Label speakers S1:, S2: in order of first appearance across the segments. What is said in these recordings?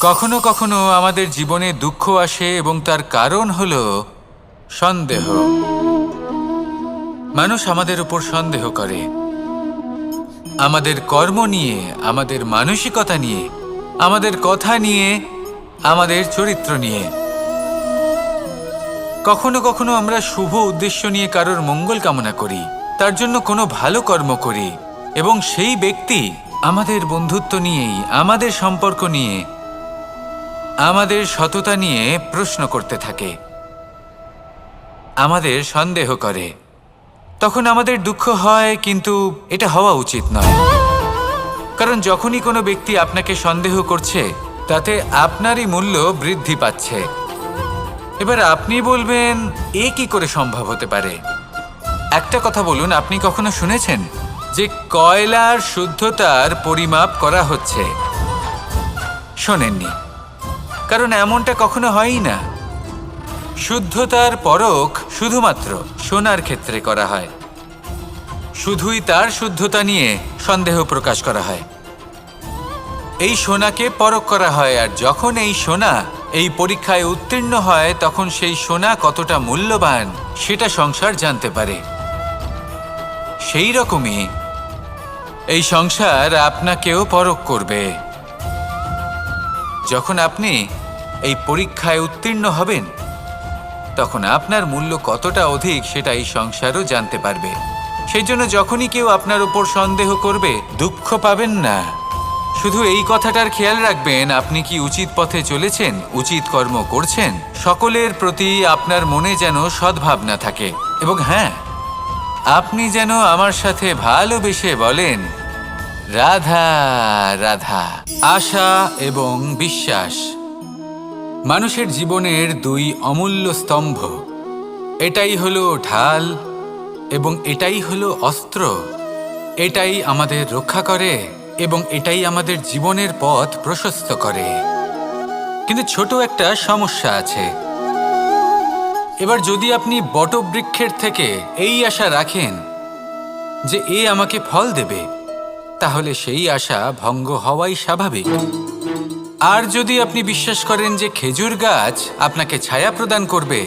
S1: কখনো কখনো আমাদের জীবনে দুঃখ আসে এবং তার কারণ হলো সন্দেহ। মানুষ আমাদের উপর সন্দেহ করে, আমাদের কর্ম নিয়ে, আমাদের মানসিকতা নিয়ে, আমাদের কথা নিয়ে, আমাদের চরিত্র নিয়ে। কখনো কখনো আমরা শুভ উদ্দেশ্য নিয়ে কারোর মঙ্গল কামনা করি, তার জন্য কোনো ভালো কর্ম করি, এবং সেই ব্যক্তি আমাদের বন্ধুত্ব নিয়েই, আমাদের সম্পর্ক নিয়ে, আমাদের সততা নিয়ে প্রশ্ন করতে থাকে, আমাদের সন্দেহ করে। তখন আমাদের দুঃখ হয়, কিন্তু এটা হওয়া উচিত নয়। কারণ যখনই কোনো ব্যক্তি আপনাকে সন্দেহ করছে, তাতে আপনারই মূল্য বৃদ্ধি পাচ্ছে। এবার আপনি বলবেন, এ কি করে সম্ভব হতে পারে? একটা কথা বলুন, আপনি কখনো শুনেছেন যে কয়লার শুদ্ধতার পরিমাপ করা হচ্ছে? শোনেননি, কারণ এমনটা কখনো হয়ই না। শুদ্ধতার পরখ শুধুমাত্র সোনার ক্ষেত্রে করা হয়, শুধুই তার শুদ্ধতা নিয়ে সন্দেহ প্রকাশ করা হয়। এই সোনাকে পরখ করা হয়, আর যখন এই সোনা এই পরীক্ষায় উত্তীর্ণ হয়, তখন সেই সোনা কতটা মূল্যবান সেটা সংসার জানতে পারে। সেই রকমই এই সংসার আপনাকেও পরখ করবে। যখন আপনি এই পরীক্ষায় উত্তীর্ণ হবেন, তখন আপনার মূল্য কতটা অধিক সেটা এই সংসারও জানতে পারবে। সেই জন্য যখনই কেউ আপনার উপর সন্দেহ করবে, দুঃখ পাবেন না। শুধু এই কথাটার খেয়াল রাখবেন, আপনি কি উচিত পথে চলেছেন, উচিত কর্ম করছেন। সকলের প্রতি আপনার মনে যেন সদ্ভাবনা থাকে, এবং হ্যাঁ, আপনি যেন আমার সাথে ভালোবেসে বলেন, রাধা রাধা। আশা এবং বিশ্বাস মানুষের জীবনের দুই অমূল্য স্তম্ভ। এটাই হলো ঢাল এবং এটাই হলো অস্ত্র। এটাই আমাদের রক্ষা করে এবং এটাই আমাদের জীবনের পথ প্রশস্ত করে। কিন্তু ছোট একটা সমস্যা আছে। এবার যদি আপনি বটবৃক্ষের থেকে এই আশা রাখেন যে এ আমাকে ফল দেবে, তাহলে সেই আশা ভঙ্গ হওয়াই স্বাভাবিক। আর যদি আপনি বিশ্বাস করেন যে খেজুর গাছ আপনাকে ছায়া প্রদান করবে,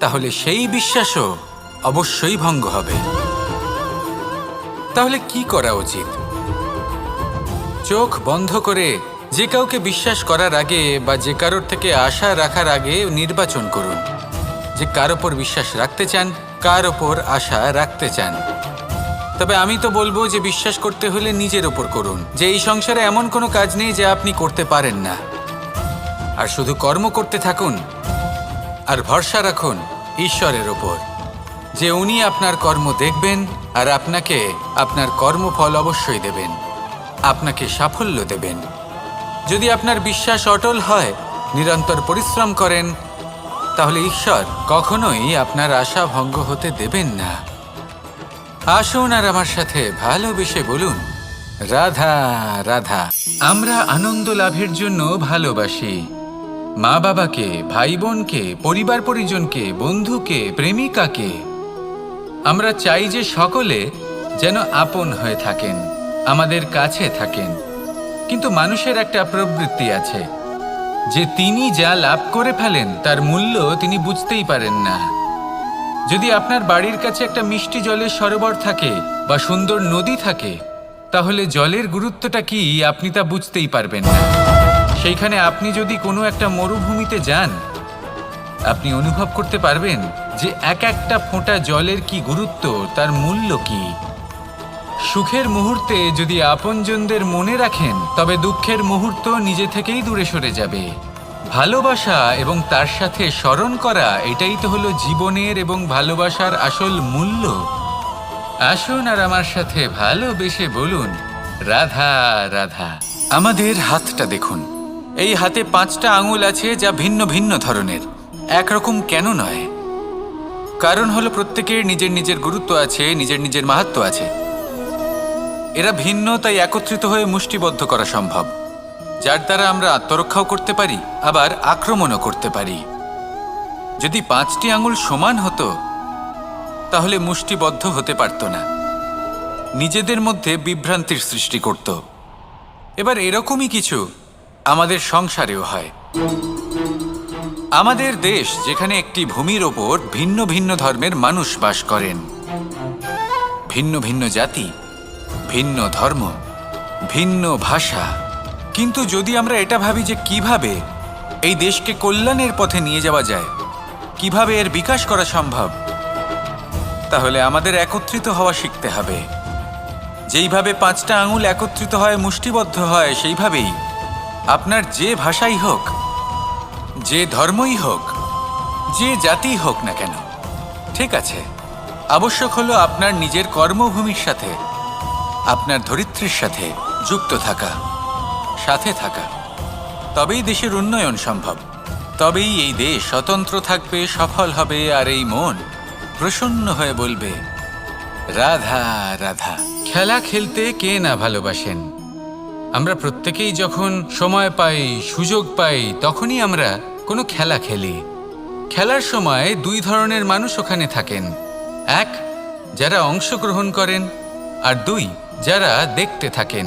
S1: তাহলে সেই বিশ্বাসও অবশ্যই ভঙ্গ হবে। তাহলে কি করা উচিত? চোখ বন্ধ করে যে কাউকে বিশ্বাস করার আগে বা যে কারোর থেকে আশা রাখার আগে নির্বাচন করুন যে কার ওপর বিশ্বাস রাখতে চান, কার ওপর আশা রাখতে চান। তবে আমি তো বলবো যে বিশ্বাস করতে হলে নিজের ওপর করুন, যে এই সংসারে এমন কোনো কাজ নেই যা আপনি করতে পারেন না। আর শুধু কর্ম করতে থাকুন আর ভরসা রাখুন ঈশ্বরের ওপর, যে উনি আপনার কর্ম দেখবেন আর আপনাকে আপনার কর্মফল অবশ্যই দেবেন, আপনাকে সাফল্য দেবেন। যদি আপনার বিশ্বাস অটল হয়, নিরন্তর পরিশ্রম করেন, তাহলে ঈশ্বর কখনোই আপনার আশা ভঙ্গ হতে দেবেন না। আসুন আর আমার সাথে ভালোবেসে বলুন, রাধা রাধা। আমরা আনন্দ লাভের জন্য ভালোবাসি মা বাবাকে, ভাই বোনকে, পরিবার পরিজনকে, বন্ধুকে, প্রেমিকাকে। আমরা চাই যে সকলে যেন আপন হয়ে থাকেন, আমাদের কাছে থাকেন। কিন্তু মানুষের একটা প্রবৃত্তি আছে যে তিনি যা লাভ করে ফেলেন তার মূল্য তিনি বুঝতেই পারেন না। যদি আপনার বাড়ির কাছে একটা মিষ্টি জলের সরোবর থাকে বা সুন্দর নদী থাকে, তাহলে জলের গুরুত্বটা কি আপনি তা বুঝতেই পারবেন না। সেইখানে আপনি যদি কোনো একটা মরুভূমিতে যান, আপনি অনুভব করতে পারবেন যে এক একটা ফোঁটা জলের কি গুরুত্ব, তার মূল্য কি। সুখের মুহূর্তে যদি আপনজনদের মনে রাখেন, তবে দুঃখের মুহূর্ত নিজে থেকেই দূরে সরে যাবে। ভালোবাসা এবং তার সাথে স্মরণ করা, এটাই তো হলো জীবনের এবং ভালোবাসার আসল মূল্য। আসুন আর আমার সাথে ভালোবেসে বলুন, রাধা রাধা। আমাদের হাতটা দেখুন, এই হাতে 5টা আঙুল আছে যা ভিন্ন ভিন্ন ধরনের, একরকম কেন নয়? কারণ হলো প্রত্যেকের নিজের নিজের গুরুত্ব আছে, নিজের নিজের মাহাত্ম্য আছে। এরা ভিন্ন, তাই একত্রিত হয়ে মুষ্টিবদ্ধ করা সম্ভব, যার দ্বারা আমরা আত্মরক্ষাও করতে পারি, আবার আক্রমণও করতে পারি। যদি 5টি আঙুল সমান হতো, তাহলে মুষ্টিবদ্ধ হতে পারত না, নিজেদের মধ্যে বিভ্রান্তির সৃষ্টি করত। এবার এরকমই কিছু আমাদের সংসারেও হয়। আমাদের দেশ যেখানে একটি ভূমির ওপর ভিন্ন ভিন্ন ধর্মের মানুষ বাস করেন, ভিন্ন ভিন্ন জাতি, ভিন্ন ধর্ম, ভিন্ন ভাষা। কিন্তু যদি আমরা এটা ভাবি যে কিভাবে এই দেশকে কল্যাণের পথে নিয়ে যাওয়া যায়, কিভাবে এর বিকাশ করা সম্ভব, তাহলে আমাদের একত্রিত হওয়া শিখতে হবে। যেইভাবে 5টা আঙুল একত্রিত হয়, মুষ্টিবদ্ধ হয়, সেইভাবেই আপনার যে ভাষাই হোক, যে ধর্মই হোক, যে জাতিই হোক না কেন, ঠিক আছে, আবশ্যক হলো আপনার নিজের কর্মভূমির সাথে, আপনার ধরিত্রীর সাথে যুক্ত থাকা, সাথে থাকা। তবেই দেশের উন্নয়ন সম্ভব, তবেই এই দেশ স্বতন্ত্র থাকবে, সফল হবে, আর এই মন প্রসন্ন হয়ে বলবে রাধা রাধা। খেলা খেলতে কে না ভালোবাসেন? আমরা প্রত্যেকেই যখন সময় পাই, সুযোগ পাই, তখনই আমরা কোনো খেলা খেলি। খেলার সময় 2 ধরনের মানুষ ওখানে থাকেন। 1, যারা অংশগ্রহণ করেন, আর 2, যারা দেখতে থাকেন,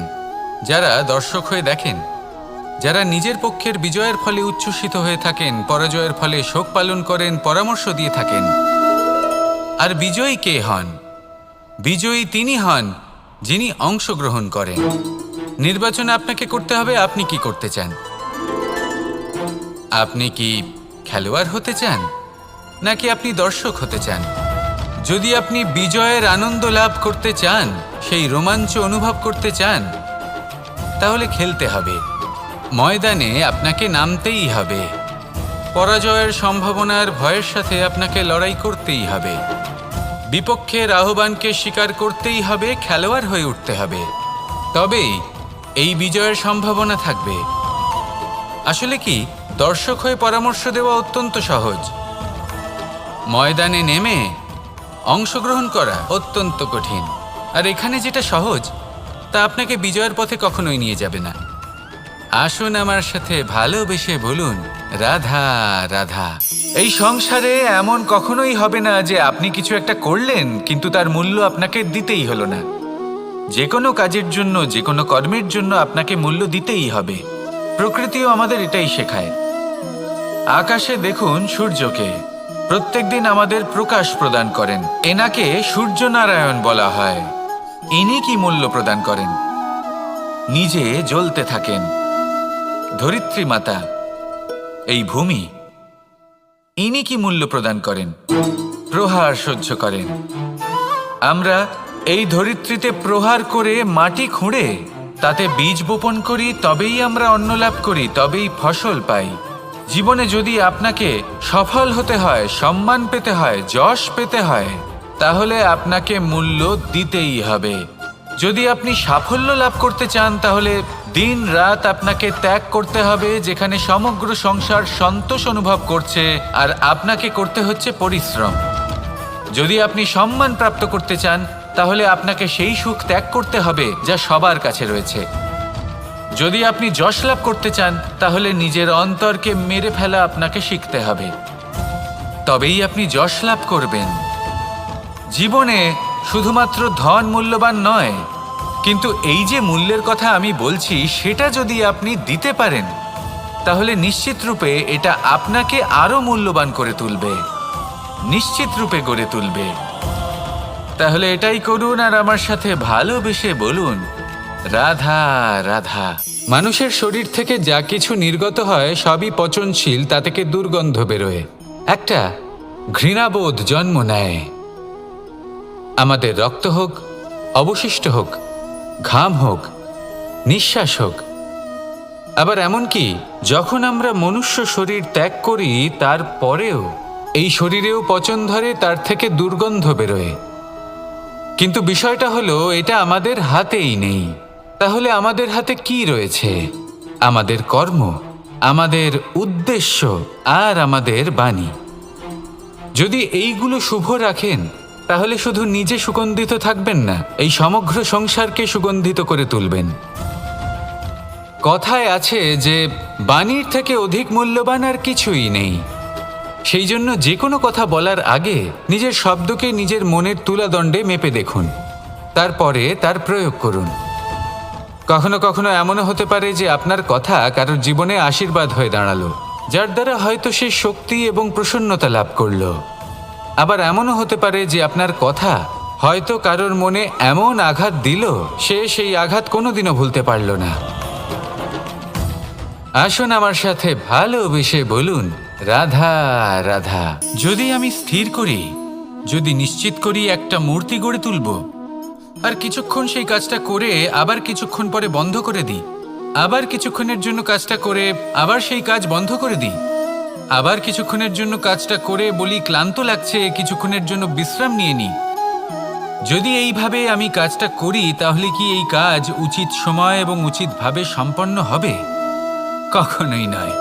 S1: যারা দর্শক হয়ে দেখেন, যারা নিজের পক্ষের বিজয়ের ফলে উচ্ছ্বসিত হয়ে থাকেন, পরাজয়ের ফলে শোক পালন করেন, পরামর্শ দিয়ে থাকেন। আর বিজয়ী কে হন? বিজয়ী তিনি হন যিনি অংশগ্রহণ করেন। নির্বাচনে আপনাকে করতে হবে আপনি কি করতে চান। আপনি কি খেলোয়াড় হতে চান, নাকি আপনি দর্শক হতে চান? যদি আপনি বিজয়ের আনন্দ লাভ করতে চান, সেই রোমাঞ্চ অনুভব করতে চান, তাহলে খেলতে হবে। ময়দানে আপনাকে নামতেই হবে। পরাজয়ের সম্ভাবনার ভয়ের সাথে আপনাকে লড়াই করতেই হবে। বিপক্ষের আহ্বানকে স্বীকার করতেই হবে, খেলোয়াড় হয়ে উঠতে হবে। তবেই এই বিজয়ের সম্ভাবনা থাকবে। আসলে কি, দর্শক হয়ে পরামর্শ দেওয়া অত্যন্ত সহজ, ময়দানে নেমে অংশগ্রহণ করা অত্যন্ত কঠিন। আর এখানে যেটা সহজ, তা আপনাকে বিজয়ের পথে কখনোই নিয়ে যাবে না। আসুন আমার সাথে ভালোবেসে বলুন রাধা রাধা। এই সংসারে এমন কখনোই হবে না যে আপনি কিছু একটা করলেন কিন্তু তার মূল্য আপনাকে দিতেই হলো না। যে কোনো কাজের জন্য, যে কোনো কর্মের জন্য আপনাকে মূল্য দিতেই হবে। প্রকৃতিও আমাদের এটাই শেখায়। আকাশে দেখুন সূর্যকে, প্রত্যেকদিন আমাদের প্রকাশ প্রদান করেন। এনাকে সূর্যনারায়ণ বলা হয়। ইনি কি মূল্য প্রদান করেন? নিজে জ্বলতে থাকেন। ধরিত্রী মাতা, এই ভূমি, ইনি কি মূল্য প্রদান করেন? প্রহার সহ্য করেন। আমরা এই ধরিত্রীতে প্রহার করে মাটি খুঁড়ে তাতে বীজ বপন করি, তবেই আমরা অন্ন লাভ করি, তবেই ফসল পাই। জীবনে যদি আপনাকে সফল হতে হয়, সম্মান পেতে হয়, যশ পেতে হয়, তাহলে আপনাকে মূল্য দিতেই হবে। যদি আপনি সাফল্য লাভ করতে চান, তাহলে দিন রাত আপনাকে ত্যাগ করতে হবে, যেখানে সমগ্র সংসার সন্তোষ অনুভব করছে, আর আপনাকে করতে হচ্ছে পরিশ্রম। যদি আপনি সম্মান প্রাপ্ত করতে চান, তাহলে আপনাকে সেই সুখ ত্যাগ করতে হবে যা সবার কাছে রয়েছে। যদি আপনি যশ লাভ করতে চান, তাহলে নিজের অন্তরকে মেরে ফেলা আপনাকে শিখতে হবে, তবেই আপনি যশ লাভ করবেন। জীবনে শুধুমাত্র ধন মূল্যবান নয়, কিন্তু এই যে মূল্যের কথা আমি বলছি, সেটা যদি আপনি দিতে পারেন, তাহলে নিশ্চিত রূপে এটা আপনাকে আরো মূল্যবান করে তুলবে, নিশ্চিত রূপে গড়ে তুলবে। তাহলে এটাই করুন আর আমার সাথে ভালোবেসে বলুন রাধা রাধা। মানুষের শরীর থেকে যা কিছু নির্গত হয় সবই পচনশীল, তা থেকে দুর্গন্ধ বেরোয়, একটা ঘৃণাবোধ জন্ম নেয়। আমাদের রক্ত হোক, অবশিষ্ট হোক, ঘাম হোক, নিঃশ্বাস হোক, আবার এমনকি যখন আমরা মনুষ্য শরীর ত্যাগ করি, তারপরেও এই শরীরেও পচন ধরে, তার থেকে দুর্গন্ধ বেরোয়। কিন্তু বিষয়টা হলো, এটা আমাদের হাতেই নেই। তাহলে আমাদের হাতে কি রয়েছে? আমাদের কর্ম, আমাদের উদ্দেশ্য, আর আমাদের বাণী। যদি এইগুলো শুভ রাখেন, তাহলে শুধু নিজে সুগন্ধিত থাকবেন না, এই সমগ্র সংসারকে সুগন্ধিত করে তুলবেন। কথায় আছে যে বাণীর থেকে অধিক মূল্যবান আর কিছুই নেই। সেই জন্য যে কোনো কথা বলার আগে নিজের শব্দকে নিজের মনের তুলাদণ্ডে মেপে দেখুন, তারপরে তার প্রয়োগ করুন। কখনো কখনো এমনও হতে পারে যে আপনার কথা কারোর জীবনে আশীর্বাদ হয়ে দাঁড়ালো, যার দ্বারা হয়তো সে শক্তি এবং প্রসন্নতা লাভ করলো। আবার এমনও হতে পারে যে আপনার কথা হয়তো কারোর মনে এমন আঘাত দিল, সে সেই আঘাত কোনোদিনও ভুলতে পারল না। আসুন আমার সাথে ভালোবেসে বলুন, রাধা রাধা। যদি আমি স্থির করি, যদি নিশ্চিত করি একটা মূর্তি গড়ে তুলব, আর কিছুক্ষণ সেই কাজটা করে আবার কিছুক্ষণ পরে বন্ধ করে দিই, আবার কিছুক্ষণের জন্য কাজটা করে আবার সেই কাজ বন্ধ করে দিই, আবার কিছুক্ষণের জন্য কাজটা করে বলি ক্লান্ত লাগছে, কিছুক্ষণের জন্য বিশ্রাম নিয়ে নিই, যদি এইভাবে আমি কাজটা করি তাহলে কি এই কাজ উচিত সময় এবং উচিতভাবে সম্পন্ন হবে? কখনোই নয়।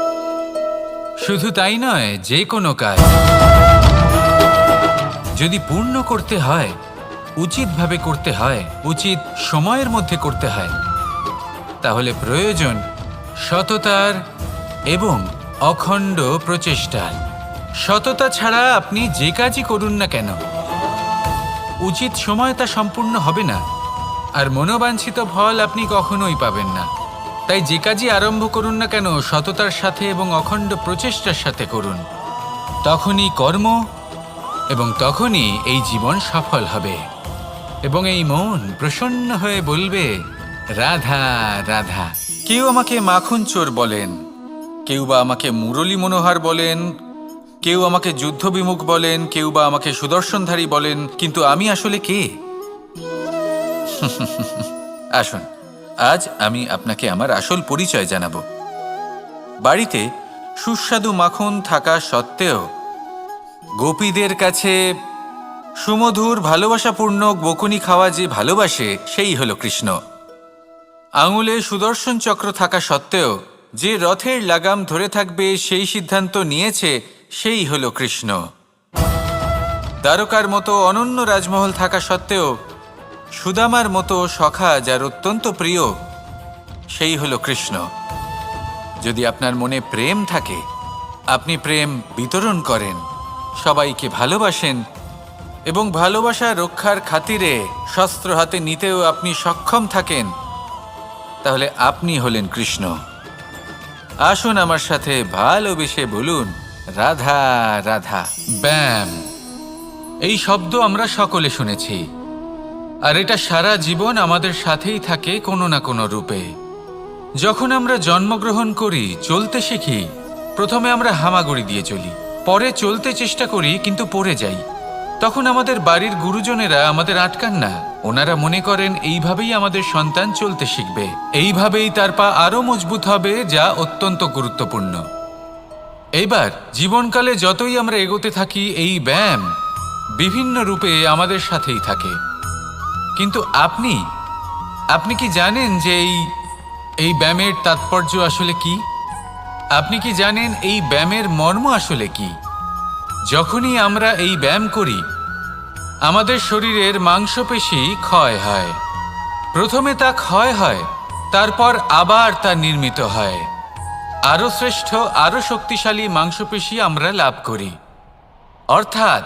S1: শুধু তাই নয়, যে কোনো কাজ যদি পূর্ণ করতে হয়, উচিতভাবে করতে হয়, উচিত সময়ের মধ্যে করতে হয়, তাহলে প্রয়োজন সততার এবং অখণ্ড প্রচেষ্টার। সততা ছাড়া আপনি যে কাজই করুন না কেন, উচিত সময় তা সম্পূর্ণ হবে না, আর মনোবাঞ্ছিত ফল আপনি কখনোই পাবেন না। তাই যে কাজই আরম্ভ করুন না কেন, সততার সাথে এবং অখণ্ড প্রচেষ্টার সাথে করুন। তখনই কর্ম এবং তখনই এই জীবন সফল হবে এবং এই মন প্রসন্ন হয়ে বলবে, রাধা রাধা। কেউ আমাকে মাখন চোর বলেন, কেউ বা আমাকে মুরলী মনোহর বলেন, কেউ আমাকে যুদ্ধবিমুখ বলেন, কেউ বা আমাকে সুদর্শনধারী বলেন, কিন্তু আমি আসলে কে? আসুন, আজ আমি আপনাকে আমার আসল পরিচয় জানাবো। বাড়িতে সুস্বাদু মাখন থাকা সত্ত্বেও গোপীদের কাছে সুমধুর ভালোবাসাপূর্ণ বকুনি খাওয়া যে ভালোবাসে, সেই হলো কৃষ্ণ। আঙুলে সুদর্শন চক্র থাকা সত্ত্বেও যে রথের লাগাম ধরে থাকবে সেই সিদ্ধান্ত নিয়েছে, সেই হলো কৃষ্ণ। দ্বারকার মতো অনন্য রাজমহল থাকা সত্ত্বেও সুদামার মতো সখা যার অত্যন্ত প্রিয়, সেই হলো কৃষ্ণ। যদি আপনার মনে প্রেম থাকে, আপনি প্রেম বিতরণ করেন, সবাইকে ভালোবাসেন এবং ভালোবাসা রক্ষার খাতিরে শস্ত্র হাতে নিতেও আপনি সক্ষম থাকেন, তাহলে আপনি হলেন কৃষ্ণ। আসুন আমার সাথে ভালোবেসে বলুন, রাধা রাধা। ব্যায়াম, এই শব্দ আমরা সকলে শুনেছি, আর এটা সারা জীবন আমাদের সাথেই থাকে কোনো না কোনো রূপে। যখন আমরা জন্মগ্রহণ করি, চলতে শিখি, প্রথমে আমরা হামাগুড়ি দিয়ে চলি, পরে চলতে চেষ্টা করি কিন্তু পড়ে যাই। তখন আমাদের বাড়ির গুরুজনেরা আমাদের আটকান না, ওনারা মনে করেন এইভাবেই আমাদের সন্তান চলতে শিখবে, এইভাবেই তার পা আরো মজবুত হবে, যা অত্যন্ত গুরুত্বপূর্ণ। এইবার জীবনকালে যতই আমরা এগোতে থাকি, এই ব্যায়াম বিভিন্ন রূপে আমাদের সাথেই থাকে। কিন্তু আপনি কি জানেন যে এই ব্যায়ামের তাৎপর্য আসলে কি? আপনি কি জানেন এই ব্যায়ামের মর্ম আসলে কি? যখনই আমরা এই ব্যায়াম করি, আমাদের শরীরের মাংসপেশি ক্ষয় হয়। প্রথমে তা ক্ষয় হয়, তারপর আবার তা নির্মিত হয়। আরো শ্রেষ্ঠ, আরো শক্তিশালী মাংসপেশি আমরা লাভ করি। অর্থাৎ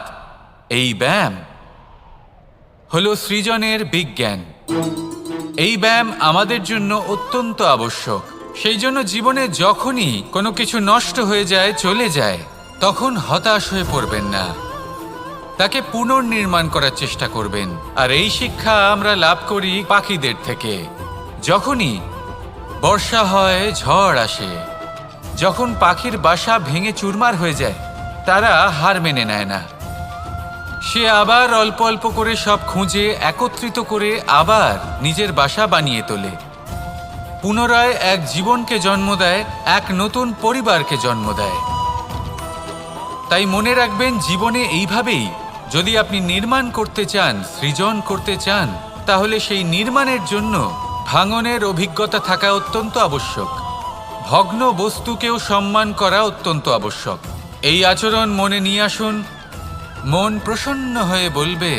S1: এই ব্যায়াম হলো সৃজনের বিজ্ঞান। এই ব্যায়াম আমাদের জন্য অত্যন্ত আবশ্যক। সেই জন্য জীবনে যখনই কোনো কিছু নষ্ট হয়ে যায়, চলে যায়, তখন হতাশ হয়ে পড়বেন না, তাকে পুনর্নির্মাণ করার চেষ্টা করবেন। আর এই শিক্ষা আমরা লাভ করি পাখিদের থেকে। যখনই বর্ষা হয়, ঝড় আসে, যখন পাখির বাসা ভেঙে চুরমার হয়ে যায়, তারা হার মেনে নেয় না। সে আবার অল্প অল্প করে সব খুঁজে একত্রিত করে আবার নিজের বাসা বানিয়ে তোলে, পুনরায় এক জীবনকে জন্ম দেয়, এক নতুন পরিবারকে জন্ম দেয়। তাই মনে রাখবেন, জীবনে এইভাবেই যদি আপনি নির্মাণ করতে চান, সৃজন করতে চান, তাহলে সেই নির্মাণের জন্য ভাঙনের অভিজ্ঞতা থাকা অত্যন্ত আবশ্যক। ভগ্ন বস্তুকেও সম্মান করা অত্যন্ত আবশ্যক। এই আচরণ মনে নিয়ে আসুন, মন প্রসন্ন হয়ে বলবে,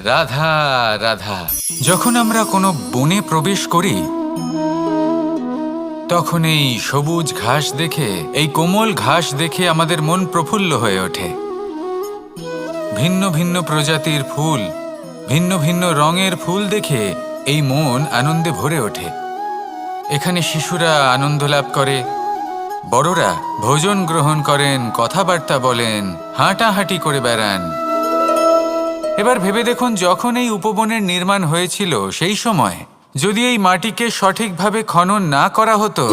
S1: রাধা রাধা। যখন আমরা কোনো বনে প্রবেশ করি, তখন এই সবুজ ঘাস দেখে, এই কোমল ঘাস দেখে আমাদের মন প্রফুল্ল হয়ে ওঠে। ভিন্ন ভিন্ন প্রজাতির ফুল, ভিন্ন ভিন্ন রঙের ফুল দেখে এই মন আনন্দে ভরে ওঠে। এখানে শিশুরা আনন্দ লাভ করে, বড়রা ভোজন গ্রহণ করেন, কথাবার্তা বলেন, হাঁটাহাঁটি করে বেড়ান। এবার ভেবে দেখুন, যখন এই উপবনের নির্মাণ হয়েছিল সেই সময় যদি এই মাটিকে সঠিকভাবে খনন না করা হতো,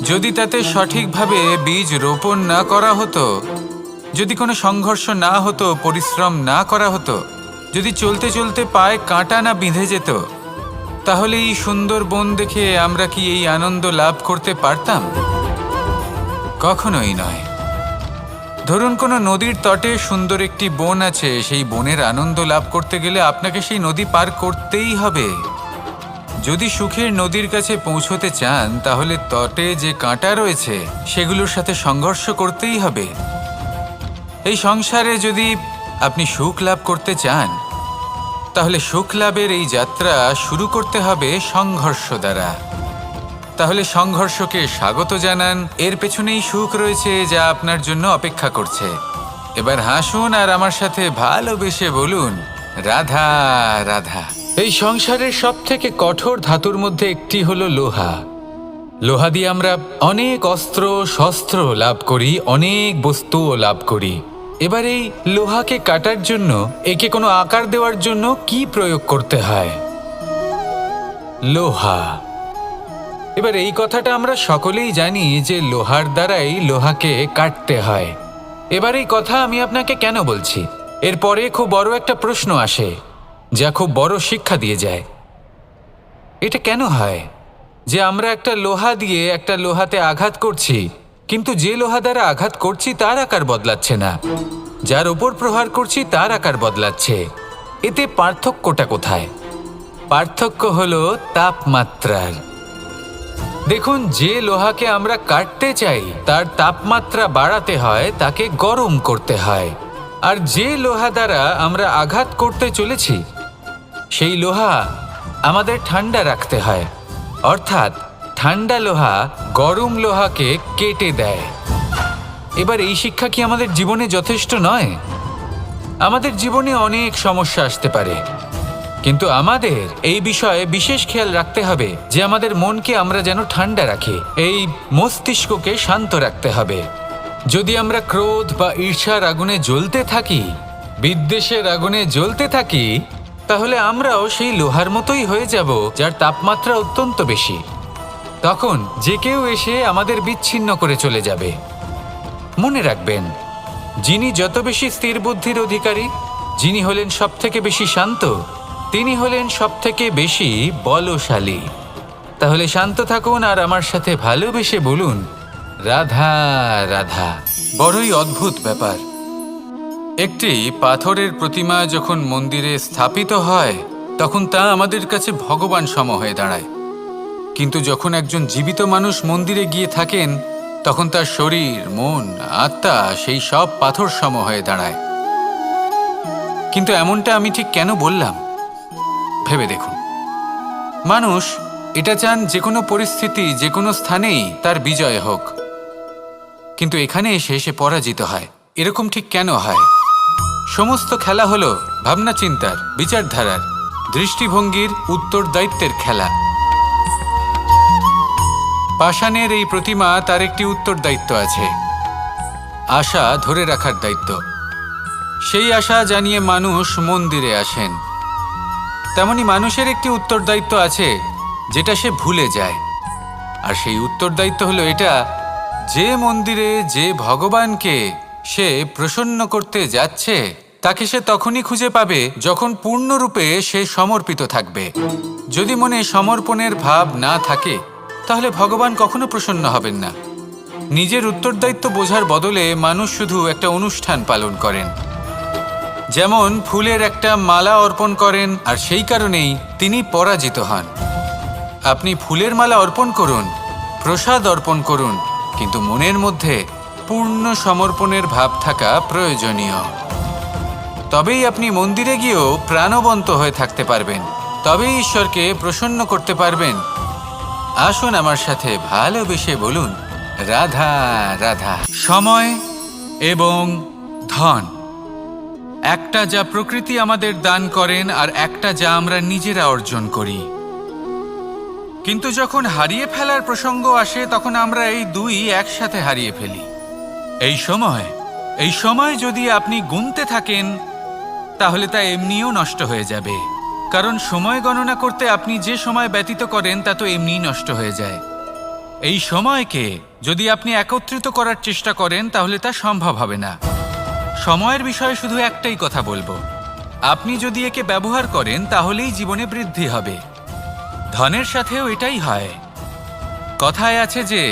S1: যদি তাতে সঠিকভাবে বীজ রোপণ না করা হতো, যদি কোনো সংঘর্ষ না হতো, পরিশ্রম না করা হতো, যদি চলতে চলতে পায়ে কাঁটা না বিঁধে যেত, তাহলে এই সুন্দর বন দেখে আমরা কি এই আনন্দ লাভ করতে পারতাম? কখনোই নয়। ধরুন কোনো নদীর তটে সুন্দর একটি বন আছে, সেই বনের আনন্দ লাভ করতে গেলে আপনাকে সেই নদী পার করতেই হবে। যদি সুখের নদীর কাছে পৌঁছতে চান, তাহলে তটে যে কাঁটা রয়েছে সেগুলোর সাথে সংঘর্ষ করতেই হবে। এই সংসারে যদি আপনি সুখ লাভ করতে চান, তাহলে সুখ লাভের এই যাত্রা শুরু করতে হবে সংঘর্ষ দ্বারা। তাহলে সংঘর্ষকে স্বাগত জানান, এর পেছনেই সুখ রয়েছে যা আপনার জন্য অপেক্ষা করছে। এবার হাসুন আর আমার সাথে ভালোবেসে বলুন, রাধা রাধা। এই সংসারের সব থেকে কঠোর ধাতুর মধ্যে একটি হলো লোহা। লোহা দিয়ে আমরা অনেক অস্ত্র শস্ত্র লাভ করি, অনেক বস্তুও লাভ করি। এবার এই লোহাকে কাটার জন্য, একে কোনো আকার দেওয়ার জন্য কি প্রয়োগ করতে হয়? লোহা। এবার এই কথাটা আমরা সকলেই জানি যে লোহার দ্বারাই লোহাকে কাটতে হয়। এবার এই কথা আমি আপনাকে কেন বলছি? এরপরে খুব বড় একটা প্রশ্ন আসে যা খুব বড় শিক্ষা দিয়ে যায়। এটা কেন হয় যে আমরা একটা লোহা দিয়ে একটা লোহাতে আঘাত করছি, কিন্তু যে লোহা দ্বারা আঘাত করছি তার আকার বদলাচ্ছে না, যার ওপর প্রহার করছি তার আকার বদলাচ্ছে? এতে পার্থক্যটা কোথায়? পার্থক্য হলো তাপমাত্রার। দেখুন, যে লোহাকে আমরা কাটতে চাই তার তাপমাত্রা বাড়াতে হয়, তাকে গরম করতে হয়। আর যে লোহা দ্বারা আমরা আঘাত করতে চলেছি সেই লোহা আমাদের ঠান্ডা রাখতে হয়। অর্থাৎ ঠান্ডা লোহা গরম লোহাকে কেটে দেয়। এবার এই শিক্ষা কি আমাদের জীবনে যথেষ্ট নয়? আমাদের জীবনে অনেক সমস্যা আসতে পারে, কিন্তু আমাদের এই বিষয়ে বিশেষ খেয়াল রাখতে হবে যে আমাদের মনকে আমরা যেন ঠান্ডা রাখি, এই মস্তিষ্ককে শান্ত রাখতে হবে। যদি আমরা ক্রোধ বা ঈর্ষার আগুনে জ্বলতে থাকি, বিদ্বেষের আগুনে জ্বলতে থাকি, তাহলে আমরাও সেই লোহার মতোই হয়ে যাব যার তাপমাত্রা অত্যন্ত বেশি। তখন যে কেউ এসে আমাদের বিচ্ছিন্ন করে চলে যাবে। মনে রাখবেন, যিনি যত বেশি স্থির বুদ্ধির অধিকারী, যিনি হলেন সব থেকে বেশি শান্ত, তিনি হলেন সব থেকে বেশি বলশালী। তাহলে শান্ত থাকুন আর আমার সাথে ভালোবেসে বলুন, রাধা রাধা। বড়ই অদ্ভুত ব্যাপার। একটি পাথরের প্রতিমা যখন মন্দিরে স্থাপিত হয়, তখন তা আমাদের কাছে ভগবান সম হয়ে দাঁড়ায়। কিন্তু যখন একজন জীবিত মানুষ মন্দিরে গিয়ে থাকেন, তখন তার শরীর, মন, আত্মা সেই সব পাথর সম হয়ে দাঁড়ায়। কিন্তু এমনটা আমি ঠিক কেন বললাম? ভেবে দেখুন। মানুষ এটা চান যে কোনো পরিস্থিতি, যে কোনো স্থানেই তার বিজয় হোক, কিন্তু এখানে এসে সে পরাজিত হয়। এরকম ঠিক কেন হয়? সমস্ত খেলা হলো ভাবনা চিন্তার, বিচারধারার, দৃষ্টিভঙ্গির, উত্তরদায়িত্বের খেলা। পাষাণের এই প্রতিমা, তার একটি উত্তরদায়িত্ব আছে, আশা ধরে রাখার দায়িত্ব। সেই আশা জানিয়ে মানুষ মন্দিরে আসেন। তেমনি মানুষের একটি উত্তরদায়িত্ব আছে যেটা সে ভুলে যায়। আর সেই উত্তরদায়িত্ব হলো এটা, যে মন্দিরে যে ভগবানকে সে প্রসন্ন করতে যাচ্ছে, তাকে সে তখনই খুঁজে পাবে যখন পূর্ণরূপে সে সমর্পিত থাকবে। যদি মনে সমর্পণের ভাব না থাকে, তাহলে ভগবান কখনো প্রসন্ন হবেন না। নিজের উত্তরদায়িত্ব বোঝার বদলে মানুষ শুধু একটা অনুষ্ঠান পালন করেন। যেমন ফুলের একটা মালা অর্পণ করেন, আর সেই কারণেই তিনি পরাজিত হন। আপনি ফুলের মালা অর্পণ করুন, প্রসাদ অর্পণ করুন, কিন্তু মনের মধ্যে পূর্ণ সমর্পণের ভাব থাকা প্রয়োজনীয়। তবেই আপনি মন্দিরে গিয়েও প্রাণবন্ত হয়ে থাকতে পারবেন, তবেই ঈশ্বরকে প্রসন্ন করতে পারবেন। আসুন আমার সাথে ভালোবেসে বলুন, রাধা রাধা। সময় এবং ধন, একটা যা প্রকৃতি আমাদের দান করেন, আর একটা যা আমরা নিজেরা অর্জন করি। কিন্তু যখন হারিয়ে ফেলার প্রসঙ্গ আসে তখন আমরা এই দুই একসাথে হারিয়ে ফেলি। এই সময় যদি আপনি গুনতে থাকেন তাহলে তা এমনিও নষ্ট হয়ে যাবে, কারণ সময় গণনা করতে আপনি যে সময় ব্যতীত করেন তা তো এমনিই নষ্ট হয়ে যায়। এই সময়কে যদি আপনি একত্রিত করার চেষ্টা করেন তাহলে তা সম্ভব হবে না। সময়ের বিষয়ে শুধু একটাই কথা বলবো, আপনি যদি একে ব্যবহার করেন তাহলেই জীবনে বৃদ্ধি হবে। ধনের সাথেও এটাই হয়। কথায় আছে যে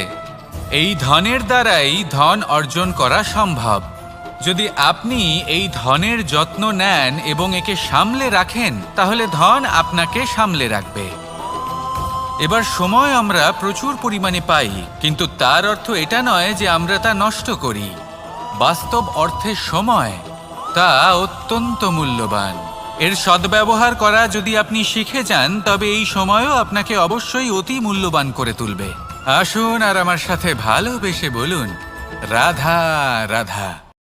S1: এই ধনের দ্বারাই ধন অর্জন করা সম্ভব। যদি আপনি এই ধনের যত্ন নেন এবং একে সামলে রাখেন তাহলে ধন আপনাকে সামলে রাখবে। এবার সময় আমরা প্রচুর পরিমাণে পাই, কিন্তু তার অর্থ এটা নয় যে আমরা তা নষ্ট করি। বাস্তব অর্থে সময় তা অত্যন্ত মূল্যবান। এর সদ্ব্যবহার করা যদি আপনি শিখে যান তবে এই সময়ও আপনাকে অবশ্যই অতি মূল্যবান করে তুলবে। আসুন আর আমার সাথে ভালোবেসে বলুন, রাধা রাধা।